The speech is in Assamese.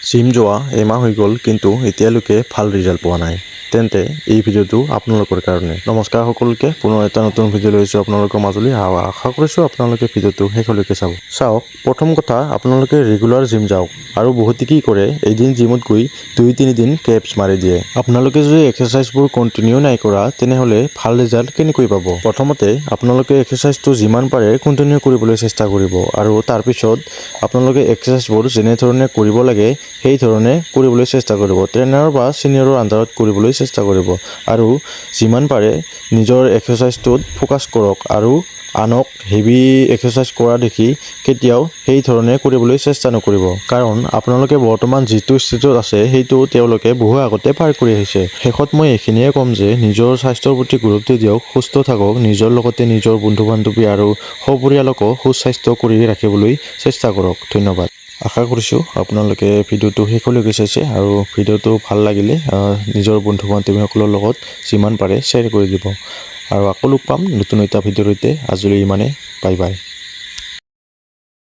জিম যোৱা এমাহ হৈ গ'ল কিন্তু এতিয়ালৈকে ভাল ৰিজাল্ট পোৱা নাই। তেন্তে এই ভিডিঅ'টো আপোনালোকৰ কাৰণে। নমস্কাৰ সকলোকে, পুনৰ এটা নতুন ভিডিঅ' লৈছোঁ আপোনালোকৰ মাজলৈ। আশা কৰিছোঁ আপোনালোকে ভিডিঅ'টো শেষলৈকে চাব। চাওক, প্ৰথম কথা আপোনালোকে ৰেগুলাৰ জিম যাওক আৰু বহুতে কি কৰে, এদিন জিমত গৈ 2-3 দিন কেপছ মাৰি দিয়ে। আপোনালোকে যদি এক্সাৰচাইজবোৰ কণ্টিনিউ নাই কৰা তেনেহ'লে ভাল ৰিজাল্ট কেনেকৈ পাব? প্ৰথমতে আপোনালোকে এক্সাৰচাইজটো যিমান পাৰে কণ্টিনিউ কৰিবলৈ চেষ্টা কৰিব আৰু তাৰপিছত আপোনালোকে এক্সাৰচাইজবোৰ যেনেধৰণে কৰিব লাগে সেই ধৰণে কৰিবলৈ চেষ্টা কৰিব। ট্ৰেইনাৰ বা চিনিয়ৰৰ আণ্ডাৰত কৰিবলৈ চেষ্টা কৰিব আৰু যিমান পাৰে নিজৰ এক্সাৰচাইজটোত ফ'কাছ কৰক আৰু আনক হেভি এক্সাৰচাইজ কৰা দেখি কেতিয়াও সেই ধৰণে কৰিবলৈ চেষ্টা নকৰিব। কাৰণ আপোনালোকে বৰ্তমান যিটো ষ্টেজত আছে সেইটো তেওঁলোকে বহু আগতে পাৰ কৰি আহিছে। শেষত মই এইখিনিয়ে ক'ম যে নিজৰ স্বাস্থ্যৰ প্ৰতি গুৰুত্ব দিয়ক, সুস্থ থাকক, নিজৰ লগতে নিজৰ বন্ধু-বান্ধৱী আৰু সপৰিয়ালকো সুস্বাস্থ্য কৰি ৰাখিবলৈ চেষ্টা কৰক। ধন্যবাদ। আশা কৰিছোঁ আপোনালোকে ভিডিঅ'টো শেষলৈকে চাইছে আৰু ভিডিঅ'টো ভাল লাগিলে নিজৰ বন্ধু-বান্ধৱীসকলৰ লগত যিমান পাৰে শ্বেয়াৰ কৰি দিব। আৰু আকৌ লগ পাম নতুন এটা ভিডিঅ'ৰ সৈতে। আজিলৈ ইমানে। Bye bye.